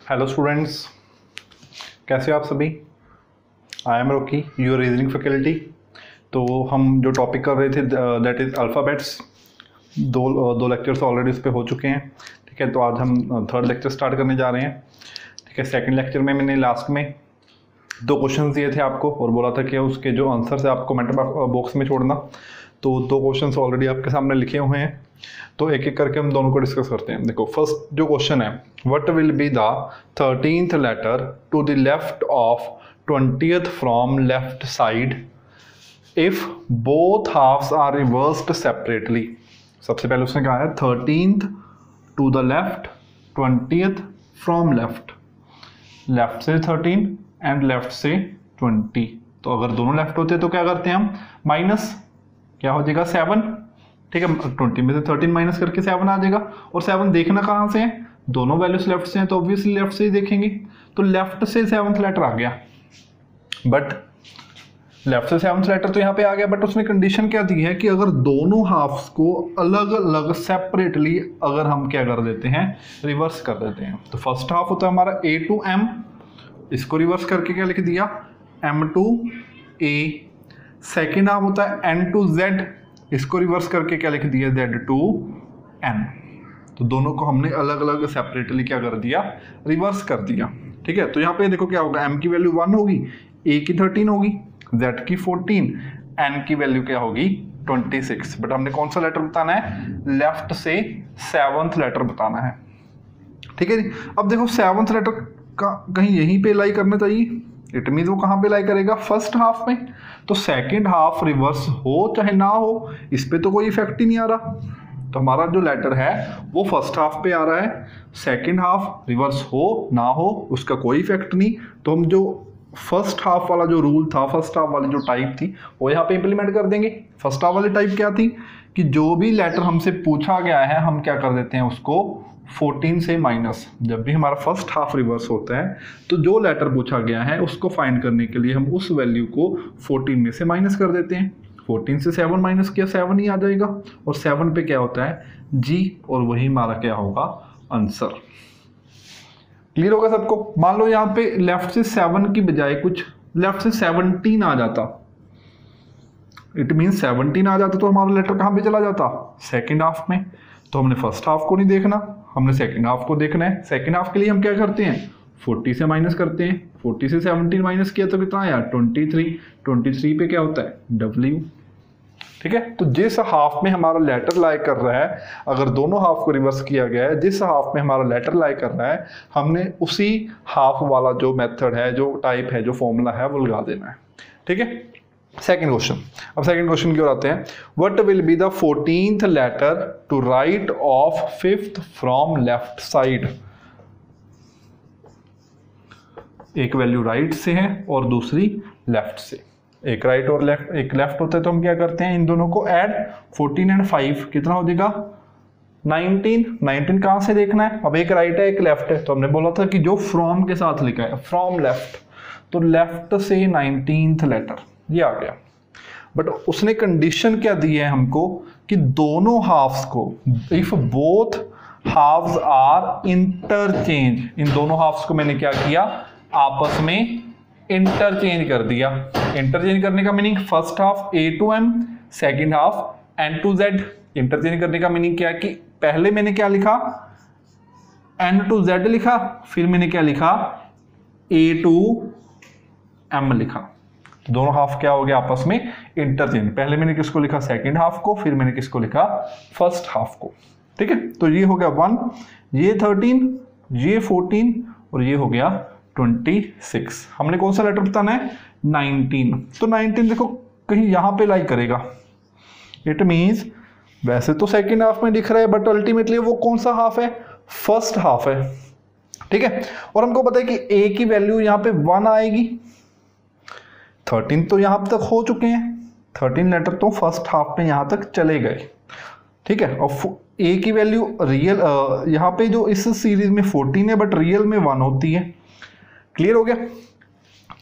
Hello students, कैसे हो आप सभी। I am Rocky, your reasoning faculty. तो हम जो टॉपिक कर रहे थे दैट इज़ अल्फ़ाबेट्स। दो लेक्चर्स ऑलरेडी उस पर हो चुके हैं। ठीक है, तो आज हम थर्ड लेक्चर स्टार्ट करने जा रहे हैं। ठीक है, सेकंड लेक्चर में मैंने लास्ट में 2 क्वेश्चन दिए थे आपको और बोला था कि उसके जो आंसर है आपको कमेंट बॉक्स में छोड़ना। तो 2 क्वेश्चन ऑलरेडी आपके सामने लिखे हुए हैं, तो एक एक करके हम दोनों को डिस्कस करते हैं। देखो, फर्स्ट जो क्वेश्चन है, what will be the 13th letter to the left of 20th from left side if both halves are reversed separately. सबसे पहले उसने कहा है 13th to the left, 20th from left, left से 13 एंड लेफ्ट से 20। तो अगर दोनों लेफ्ट होते हैं तो क्या करते हैं हम, माइनस क्या हो जाएगा 7। ठीक है, 20 में से 13 माइनस करके 7 आ जाएगा। और 7 देखना कहाँ से है, दोनों वैल्यूज लेफ्ट से हैं तो ऑब्वियसली लेफ्ट से ही देखेंगे। तो लेफ्ट से 7th लेटर आ गया, बट लेफ्ट से 7th लेटर तो यहाँ पे आ गया, बट उसने कंडीशन क्या दी है कि अगर दोनों हाफ्स को अलग अलग सेपरेटली अगर हम क्या कर देते हैं, रिवर्स कर देते हैं। तो फर्स्ट हाफ होता है हमारा A to M, इसको रिवर्स करके क्या लिख दिया M to A। Second half होता है N to Z, इसको रिवर्स करके क्या लिख दिया Z to N। तो दोनों को हमने अलग अलग सेपरेटली क्या कर दिया, रिवर्स कर दिया। ठीक है, तो यहाँ पे देखो क्या होगा, M की वैल्यू 1 होगी, A की 13 होगी, Z की 14, N की वैल्यू क्या होगी 26। बट हमने कौन सा लेटर बताना है, लेफ्ट से 7th लेटर बताना है। ठीक है जी, अब देखो 7th लेटर का कहीं यहीं पे लाई करना चाहिए। इट मीन वो कहाँ पे लाई करेगा, फर्स्ट हाफ में। तो सेकंड हाफ रिवर्स हो चाहे ना हो, इस पे तो कोई इफेक्ट ही नहीं आ रहा। तो हमारा जो लेटर है वो फर्स्ट हाफ पे आ रहा है, सेकंड हाफ रिवर्स हो ना हो उसका कोई इफेक्ट नहीं। तो हम जो फर्स्ट हाफ वाला जो रूल था, फर्स्ट हाफ वाली जो टाइप थी वो यहाँ पे इंप्लीमेंट कर देंगे। फर्स्ट हाफ वाली टाइप क्या थी कि जो भी लेटर हमसे पूछा गया है हम क्या कर देते हैं उसको 14 से माइनस। जब भी हमारा फर्स्ट हाफ रिवर्स होता है तो जो लेटर पूछा गया है उसको फाइंड करने के लिए हम उस वैल्यू को 14 में से माइनस कर देते हैं। 14 से 7 माइनस किया 7 ही आ जाएगा, और 7 पे क्या होता है G, और वही हमारा क्या होगा आंसर। क्लियर होगा सबको। मान लो यहाँ पे लेफ्ट से 7 की बजाय कुछ लेफ्ट से 17 आ जाता, इट मीन 17 आ जाता तो हमारा लेटर कहाँ पे चला जाता, सेकेंड हाफ में। तो हमने फर्स्ट हाफ को नहीं देखना, हमने सेकंड हाफ को देखना है। सेकंड हाफ के लिए हम क्या करते हैं, 40 से माइनस करते हैं। 40 से 17 माइनस किया तो कितना आया 23। 23 पे क्या होता है W। ठीक है, तो जिस हाफ में हमारा लेटर लाई कर रहा है, अगर दोनों हाफ को रिवर्स किया गया है, जिस हाफ में हमारा लेटर लाई कर रहा है, हमने उसी हाफ वाला जो मेथड है, जो टाइप है, जो फॉर्मूला है वो लगा देना है। ठीक है, सेकेंड क्वेश्चन। अब सेकेंड क्वेश्चन की ओर आते हैं। What will be the 14th letter to right of 5th from left side. एक वैल्यू राइट से है और दूसरी लेफ्ट से। एक राइट और लेफ्ट, एक लेफ्ट होता है तो हम क्या करते हैं, इन दोनों को ऐड, 14 एंड 5 कितना हो जाएगा 19। 19 कहां से देखना है, अब एक राइट है एक लेफ्ट है, तो हमने बोला था कि जो फ्रॉम के साथ लिखा है फ्रॉम लेफ्ट, तो लेफ्ट से 19th लेटर ये आ गया। बट उसने कंडीशन क्या दी है हमको कि दोनों हाफ्स को, if both halves are interchange, इन दोनों हाफ्स को मैंने क्या किया, आपस में इंटरचेंज कर दिया। इंटरचेंज करने का meaning first half A to M, second half N to Z। Interchange करने का मीनिंग क्या है कि पहले मैंने क्या लिखा, N to Z लिखा, फिर मैंने क्या लिखा A to M लिखा। दोनों हाफ क्या हो गया आपस में इंटरचेंज। पहले मैंने किसको लिखा, सेकंड हाफ को, फिर मैंने किसको लिखा, फर्स्ट हाफ को। ठीक है, तो ये हो गया 1, ये 13, ये 14 और ये हो गया 26। हमने कौन सा लेटर बताना है 19। तो 19 देखो कहीं यहां पे लाई करेगा, इट मींस वैसे तो सेकंड हाफ में दिख रहा है बट अल्टीमेटली वो कौन सा हाफ है, फर्स्ट हाफ है। ठीक है, और हमको पता है कि A की वैल्यू यहां पे 1 आएगी। 13 तो यहां तक हो चुके हैं, 13 लेटर तो फर्स्ट हाफ में यहां तक चले गए। ठीक है, और A की वैल्यू रियल यहां पे जो इस सीरीज में 14 है बट रियल में 1 होती है। क्लियर हो गया।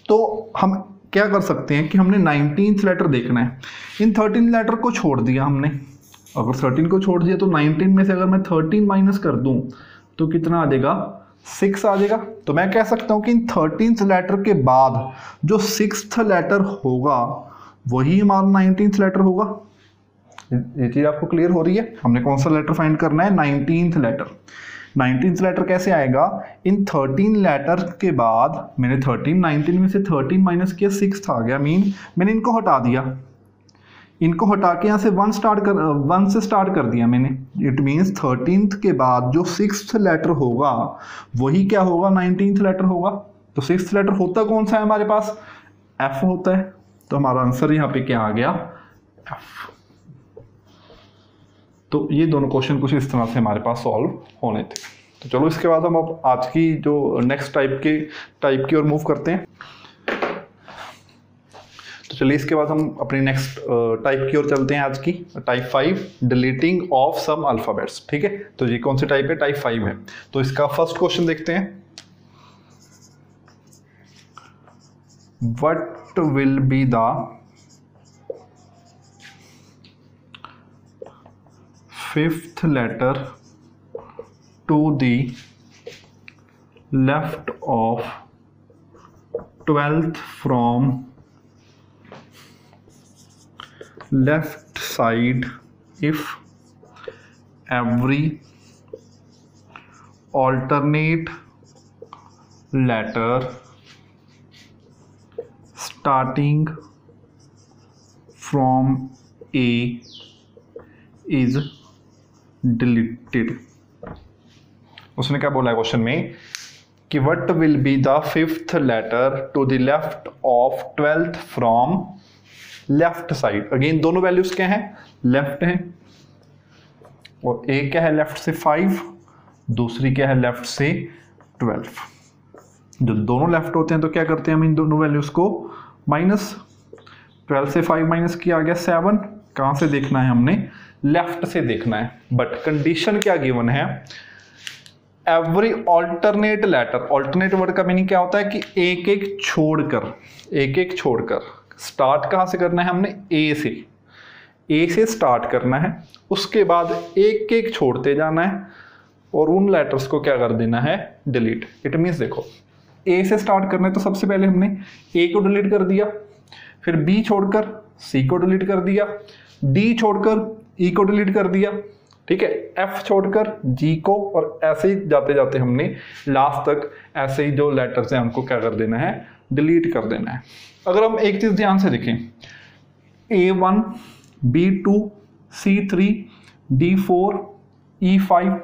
तो हम क्या कर सकते हैं कि हमने 19th लेटर देखना है, इन 13 लेटर को छोड़ दिया हमने। अगर 13 को छोड़ दिया तो 19 में से अगर मैं 13 माइनस कर दूं तो कितना आ जाएगा 6 आ जाएगा। तो मैं कह सकता हूं कि इन 13th लेटर के बाद जो 6th लेटर होगा वही हमारा 19th लेटर होगा। ये चीज आपको क्लियर हो रही है? हमने कौन सा लेटर फाइंड करना है? 19th letter. 19th लेटर कैसे आएगा? इन 13 लेटर के बाद मैंने 19 में से 13 माइनस किया, 6th आ गया। मीन मैंने इनको हटा दिया, इनको हटा के यहाँ से 1 से स्टार्ट कर दिया मैंने। इट मीन्स 13th के बाद जो 6th लेटर होगा वही क्या होगा? 19th लेटर होगा। तो 6th लेटर होता कौन सा है हमारे पास? F होता है। तो हमारा आंसर यहाँ पे क्या आ गया? F। तो ये दोनों क्वेश्चन कुछ इस तरह से हमारे पास सॉल्व होने थे। तो चलो इसके बाद हम अब आज की जो नेक्स्ट टाइप की ओर मूव करते हैं। तो चलिए इसके बाद हम अपनी नेक्स्ट टाइप की ओर चलते हैं। आज की type 5, deleting of some alphabets. ठीक है, तो ये कौन सी टाइप है? टाइप 5 है। तो इसका फर्स्ट क्वेश्चन देखते हैं। What will be the fifth letter to the left of 12th from left side if every alternate letter starting from A is deleted। उसने क्या बोला है क्वेश्चन में कि what will be the fifth letter to the left of 12th from left side. Again दोनों values क्या हैं? Left हैं, और एक क्या है लेफ्ट से 5, दूसरी क्या है लेफ्ट से 12। जो दोनों लेफ्ट होते हैं तो क्या करते हैं हम इन दोनों वैल्यूज को माइनस। 12 से 5 माइनस किया, आ गया 7। कहां से देखना है हमने? लेफ्ट से देखना है। बट कंडीशन क्या गिवन है? Every alternate letter. Alternate word का मीनिंग क्या होता है कि एक एक छोड़कर स्टार्ट कहाँ से करना है हमने? ए से स्टार्ट करना है, उसके बाद एक एक छोड़ते जाना है और उन लेटर्स को क्या कर देना है? डिलीट। इट मीन्स देखो, ए से स्टार्ट करना है तो सबसे पहले हमने ए को डिलीट कर दिया, फिर बी छोड़कर सी को डिलीट कर दिया, डी छोड़कर ई को डिलीट कर दिया, ठीक है, एफ छोड़कर जी को, और ऐसे ही जाते जाते हमने लास्ट तक ऐसे ही जो लेटर्स हैं उनको क्या कर देना है? डिलीट कर देना है। अगर हम एक चीज ध्यान से देखें, A1, B2, C3, D4, E5,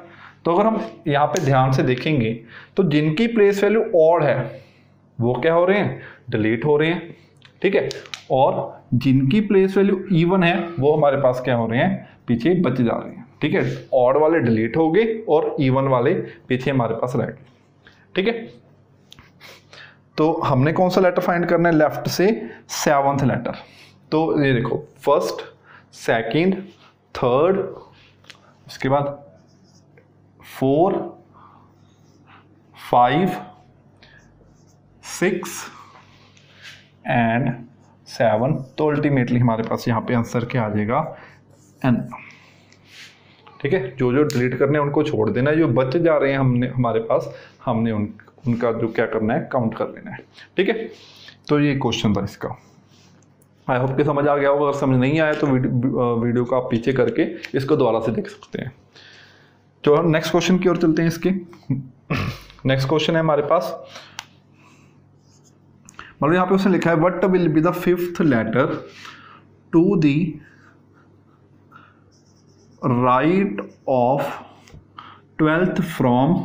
तो अगर हम यहाँ पे ध्यान से देखेंगे तो जिनकी प्लेस वैल्यू ऑड है वो क्या हो रहे हैं? डिलीट हो रहे हैं। ठीक है, और जिनकी प्लेस वैल्यू इवन है वो हमारे पास क्या हो रहे हैं? पीछे बच जा रहे हैं। ठीक है, ऑड वाले डिलीट हो गए और इवन वाले पीछे हमारे पास रह गए। ठीक है, तो हमने कौन सा लेटर फाइंड करना है? लेफ्ट से 7th लेटर। तो ये देखो, फर्स्ट, सेकंड, थर्ड, उसके बाद 4, 5, 6 एंड 7। तो अल्टीमेटली हमारे पास यहाँ पे आंसर क्या आ जाएगा? N। ठीक है, जो जो डिलीट करने हैं उनको छोड़ देना है, जो बच जा रहे हैं हमारे पास हमने उनका जो क्या करना है? काउंट कर लेना है। ठीक है, तो ये क्वेश्चन था इसका। आई होप कि समझ आ गया होगा। अगर समझ नहीं आया तो वीडियो को आप पीछे करके इसको दोबारा से देख सकते हैं। तो हम नेक्स्ट क्वेश्चन की ओर चलते हैं। इसके नेक्स्ट क्वेश्चन है हमारे पास, मतलब यहाँ पे उसने लिखा है what will be the fifth letter to the right of 12th from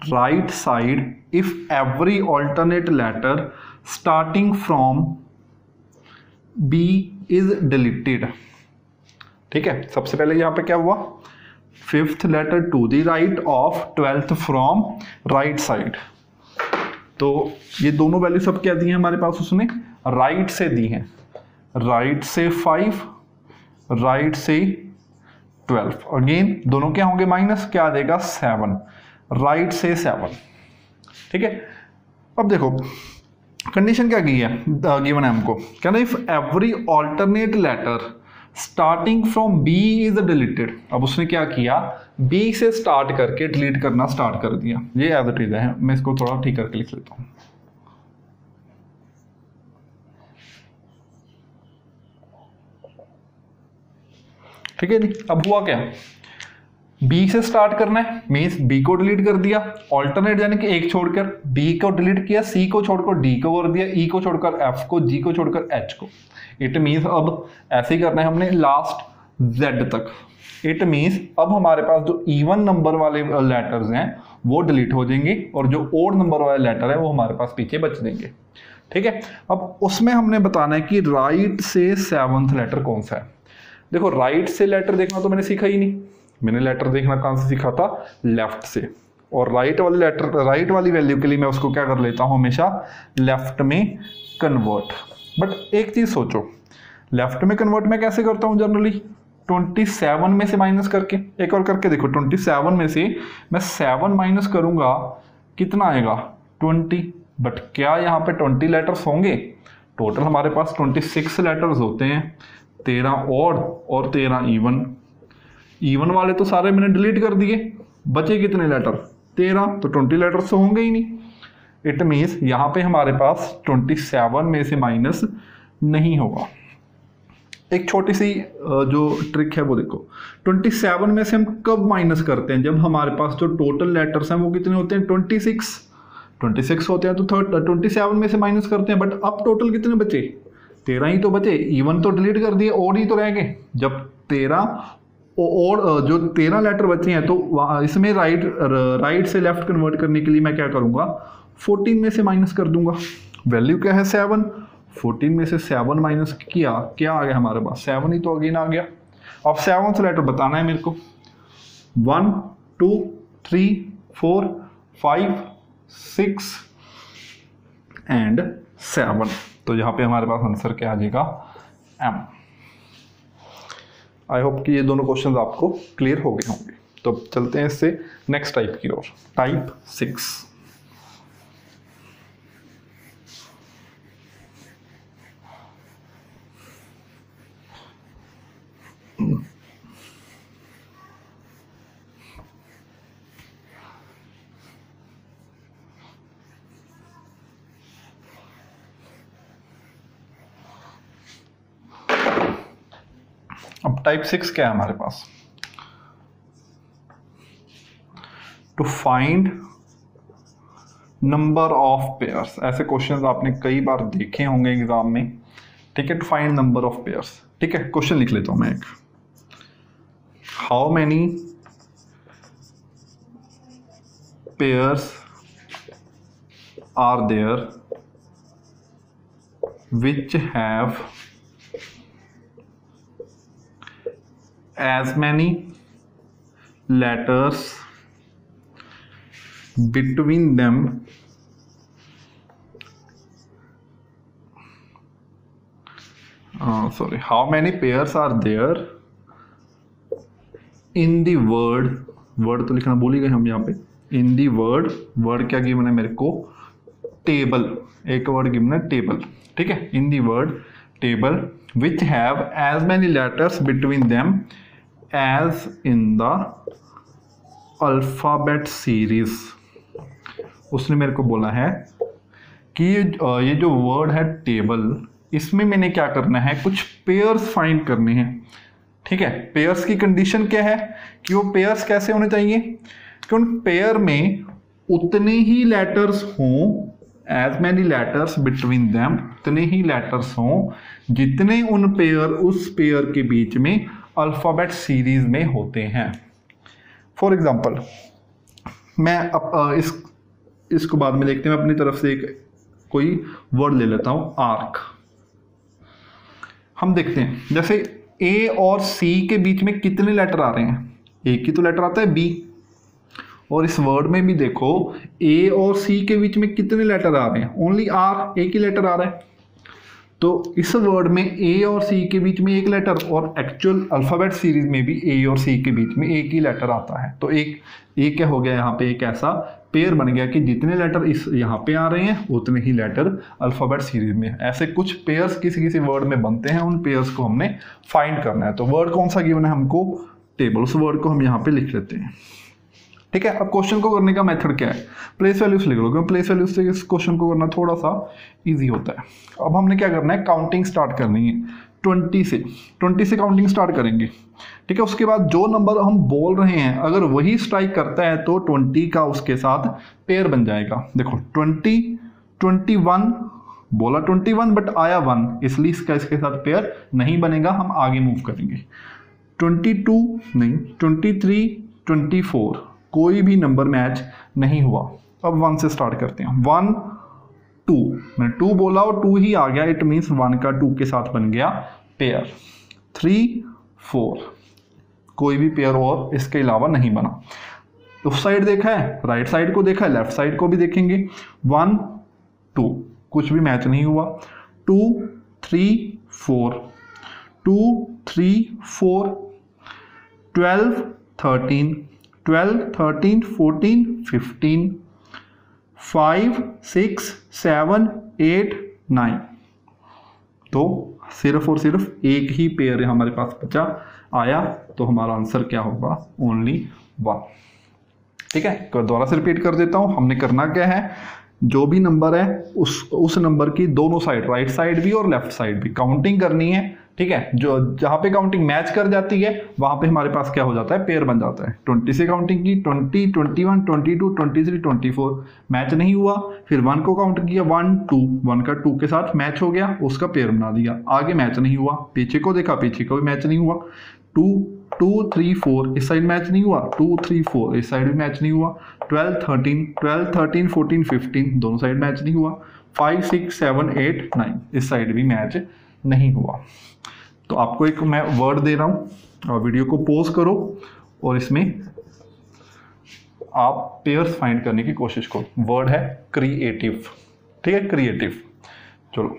right side if every alternate letter starting from B is deleted। ठीक है, सबसे पहले यहां पे क्या हुआ? Fifth letter to the right of 12th from right side. तो ये दोनों वैल्यू सब क्या दी है हमारे पास? उसने राइट से दी है, राइट से 5, राइट से 12। अगेन दोनों क्या होंगे? माइनस, क्या आ जाएगा? 7, राइट से 7। ठीक है, अब देखो कंडीशन क्या की है, गिवन है हमको, कहना if every alternate letter starting from B is deleted. अब उसने क्या किया, बी से स्टार्ट करके डिलीट करना स्टार्ट कर दिया। ये एज इट इज है, मैं इसको थोड़ा ठीक करके लिख लेता हूं। ठीक है जी। अब हुआ क्या, बी से स्टार्ट करना है, मीन्स बी को डिलीट कर दिया, ऑल्टरनेट यानी कि एक छोड़कर, बी को डिलीट किया, सी को छोड़कर डी को कर दिया, ई को छोड़कर एफ को, जी को छोड़कर एच को। इट मीन्स अब ऐसे ही करना है हमने लास्ट जेड तक। इट मीन्स अब हमारे पास जो इवन नंबर वाले लेटर्स हैं वो डिलीट हो जाएंगे और जो ओड नंबर वाले लेटर है वो हमारे पास पीछे बच देंगे। ठीक है। अब उसमें हमने बताना है कि राइट से 7th लेटर कौन सा है। देखो राइट से लेटर देखना तो मैंने सीखा ही नहीं, मैंने लेटर देखना कहां से सीखा था, लेफ्ट से। और राइट वाले लेटर, राइट वाली वैल्यू के लिए मैं उसको क्या कर लेता हूं, हमेशा लेफ्ट में कन्वर्ट। बट एक चीज सोचो, लेफ्ट में कन्वर्ट मैं कैसे करता हूं जनरली, 27 में से माइनस करके। एक और करके देखो, 27 में से मैं 7 माइनस करूंगा, कितना आएगा 20। बट क्या यहाँ पे 20 लेटर्स होंगे, टोटल हमारे पास 26 लेटर्स होते हैं, 13 ऑड और 13 इवन। इवन वाले तो सारे मैंने डिलीट कर दिए, बचे कितने लेटर, 13, तो 20 लेटर्स तो होंगे ही नहीं। इट मीन्स यहाँ पे हमारे पास 27 में से माइनस नहीं होगा। एक छोटी सी जो ट्रिक है वो देखो, 27 में से हम कब माइनस करते हैं, जब हमारे पास जो टोटल लेटर्स हैं वो कितने होते हैं, 26 होते हैं, तो 27 में से माइनस करते हैं। बट अब टोटल कितने बचे, 13 ही तो बचे, इवन तो डिलीट कर दिए, ओड ही तो रह गए। जब 13 और जो 13 लेटर बचे हैं तो इसमें राइट से लेफ्ट कन्वर्ट करने के लिए मैं क्या करूंगा, 14 में से माइनस कर दूंगा। वैल्यू क्या है 7, 14 में से 7 माइनस किया, क्या आ गया हमारे पास, 7 ही तो अगेन आ गया। अब 7th लेटर बताना है मेरे को, 1 2 3 4 5 6 एंड 7। तो यहाँ पे हमारे पास आंसर क्या आ जाएगा, M। आई होप कि ये दोनों क्वेश्चंस आपको क्लियर हो गए होंगे। तो चलते हैं इससे नेक्स्ट टाइप की ओर, टाइप 6। अब टाइप 6 क्या है हमारे पास, to find number of pairs. ऐसे क्वेश्चंस आपने कई बार देखे होंगे एग्जाम में। ठीक है, to find number of pairs. ठीक है, क्वेश्चन लिख लेता हूं मैं एक, how many pairs are there which have as many letters between them how many pairs are there in the word तो लिखना भूल ही गए हम यहाँ पे, in the word क्या गिवन है मेरे को, टेबल। एक वर्ड गिवन है टेबल। ठीक है, in the word table which have as many letters between them as in the alphabet series। उसने मेरे को बोला है कि ये जो वर्ड है टेबल, इसमें मैंने क्या करना है, कुछ पेयर्स फाइंड करने हैं। ठीक है, पेयर्स की कंडीशन क्या है कि वो पेयर्स कैसे होने चाहिए कि उन पेयर में उतने ही लेटर्स हों, as many letters between them, उतने ही लेटर्स हों जितने उस पेयर के बीच में अल्फ़ाबेट सीरीज में होते हैं। फॉर एग्जाम्पल मैं इसको बाद में देखते हैं, मैं अपनी तरफ से एक कोई वर्ड ले लेता हूं, आर्क। हम देखते हैं जैसे ए और सी के बीच में कितने लेटर आ रहे हैं, एक ही तो लेटर आता है बी। और इस वर्ड में भी देखो ए और सी के बीच में कितने लेटर आ रहे हैं, ओनली आर, एक ही लेटर आ रहा है। तो इस वर्ड में ए और सी के बीच में एक लेटर, और एक्चुअल अल्फ़ाबेट सीरीज में भी ए और सी के बीच में एक ही लेटर आता है। तो एक क्या हो गया यहाँ पे, एक ऐसा पेयर बन गया कि जितने लेटर इस यहाँ पे आ रहे हैं उतने ही लेटर अल्फ़ाबेट सीरीज में। ऐसे कुछ पेयर्स किसी किसी वर्ड में बनते हैं, उन पेयर्स को हमने फाइंड करना है। तो वर्ड कौन सा गिवन है हमको, टेबल। उस वर्ड को हम यहाँ पे लिख लेते हैं, ठीक है। अब क्वेश्चन को करने का मेथड क्या है, प्लेस वैल्यूज लिख लो, क्योंकि प्लेस वैल्यूज से इस क्वेश्चन को करना थोड़ा सा इजी होता है। अब हमने क्या करना है, काउंटिंग स्टार्ट करनी है 20 से काउंटिंग स्टार्ट करेंगे, ठीक है। उसके बाद जो नंबर हम बोल रहे हैं अगर वही स्ट्राइक करता है तो 20 का उसके साथ पेयर बन जाएगा। देखो 20, 21 बोला 21 बट आया 1, इसलिए इसका इसके साथ पेयर नहीं बनेगा। हम आगे मूव करेंगे, 22 नहीं, 23, 24 कोई भी नंबर मैच नहीं हुआ। अब 1 से स्टार्ट करते हैं, 1, 2, मैं 2 बोला और 2 ही आ गया, इट मीन्स 1 का 2 के साथ बन गया पेयर। 3, 4 कोई भी पेयर और इसके अलावा नहीं बना। उस साइड देखा है, राइट साइड को देखा है, लेफ्ट साइड को भी देखेंगे। 1, 2 कुछ भी मैच नहीं हुआ। 2, 3, 4 2, 3, 4 12, 13 12, 13, 14, 15 5, 6, 7, 8, 9। तो सिर्फ और सिर्फ एक ही पेयर हमारे पास बचा आया, तो हमारा आंसर क्या होगा, ओनली 1, ठीक है। तो दोबारा से रिपीट कर देता हूँ, हमने करना क्या है, जो भी नंबर है उस नंबर की दोनों साइड, राइट साइड भी और लेफ्ट साइड भी काउंटिंग करनी है, ठीक है। जो जहाँ पे काउंटिंग मैच कर जाती है वहाँ पे हमारे पास क्या हो जाता है, पेयर बन जाता है। 20 से काउंटिंग की, 20, 21, 22, 23, 24 मैच नहीं हुआ। फिर 1 को काउंट किया, 1, 2 1 का 2 के साथ मैच हो गया, उसका पेयर बना दिया। आगे मैच नहीं हुआ, पीछे को देखा, पीछे का भी मैच नहीं हुआ। 2, 2, 3, 4 इस साइड मैच नहीं हुआ, 2, 3, 4 इस साइड भी मैच नहीं हुआ। 12, 13, 14, 15 दोनों साइड मैच नहीं हुआ। 5, 6, 7, 8, 9 इस साइड भी मैच नहीं हुआ। तो आपको एक मैं वर्ड दे रहा हूं और वीडियो को पॉज करो और इसमें आप पेयर्स फाइंड करने की कोशिश करो। वर्ड है क्रिएटिव, ठीक है, क्रिएटिव। चलो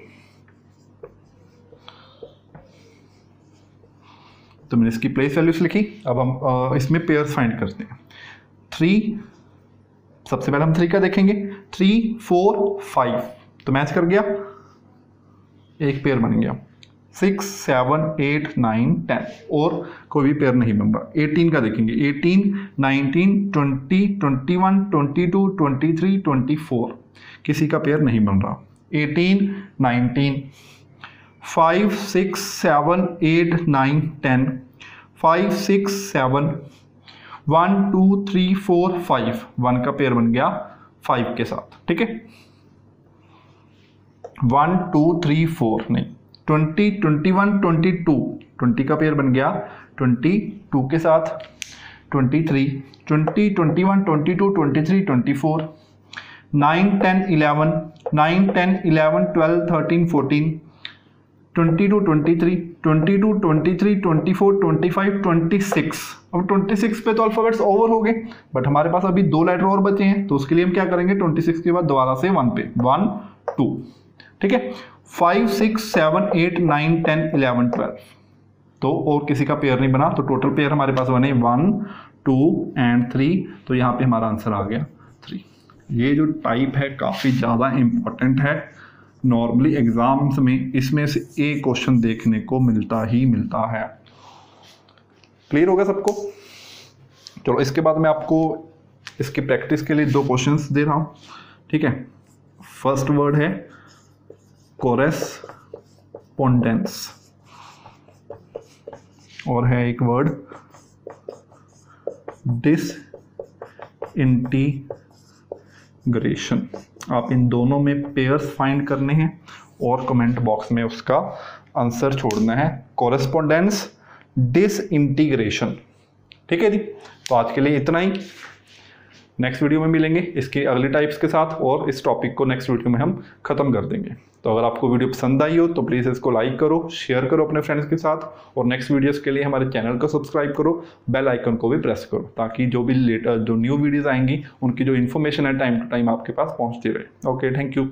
तो मैंने इसकी प्लेस वैल्यूज लिखी। अब हम इसमें पेयर्स फाइंड करते हैं। 3 सबसे पहले हम 3 का देखेंगे, 3, 4, 5 तो मैच कर गया, एक पेयर बन गया। 6, 7, 8, 9, 10 और कोई भी पेयर नहीं बन रहा। 18 का देखेंगे, 18, 19, 20, 21, 22, 23, 24 किसी का पेयर नहीं बन रहा। 18, 19 5, 6, 7, 8, 9, 10 5, 6, 7 1, 2, 3, 4, 5 1 का पेयर बन गया 5 के साथ, ठीक है। 1, 2, 3, 4 नहीं, 20, 21, 22 20 का पेयर बन गया 22 के साथ। 23, 20, 21, 22, 23, 24 9, 10, 11 9, 10, 11, 12, 13, 14 22, 23, 22, 23, 24, 25, 26। अब 26 पे तो अल्फाबेट्स ओवर हो गए, बट हमारे पास अभी 2 लेटर और बचे हैं, तो उसके लिए हम क्या करेंगे, 26 के बाद दोबारा से 1 पे 1, 2, ठीक है। 5, 6, 7, 8, 9, 10, 11, 12 तो और किसी का पेयर नहीं बना, तो टोटल पेयर हमारे पास बने 1, 2 एंड 3। तो यहाँ पे हमारा आंसर आ गया 3। ये जो टाइप है काफ़ी ज़्यादा इंपॉर्टेंट है, नॉर्मली एग्जाम्स में इसमें से एक क्वेश्चन देखने को मिलता ही मिलता है। क्लियर हो गया सबको? चलो इसके बाद मैं आपको इसकी प्रैक्टिस के लिए 2 क्वेश्चंस दे रहा हूँ, ठीक है। फर्स्ट वर्ड है कोरेस्पोंडेंस और है एक वर्ड डिसइंटीग्रेशन। आप इन दोनों में पेयर्स फाइंड करने हैं और कमेंट बॉक्स में उसका आंसर छोड़ना है। कोरेस्पोंडेंस, डिसइंटीग्रेशन, ठीक है जी। तो आज के लिए इतना ही, नेक्स्ट वीडियो में मिलेंगे इसके अगले टाइप्स के साथ और इस टॉपिक को नेक्स्ट वीडियो में हम खत्म कर देंगे। तो अगर आपको वीडियो पसंद आई हो तो प्लीज़ इसको लाइक करो, शेयर करो अपने फ्रेंड्स के साथ और नेक्स्ट वीडियोस के लिए हमारे चैनल को सब्सक्राइब करो, बेल आइकन को भी प्रेस करो, ताकि जो भी जो न्यू वीडियोस आएंगी उनकी जो इन्फॉर्मेशन है टाइम टू टाइम आपके पास पहुंचती रहे। Okay, thank you.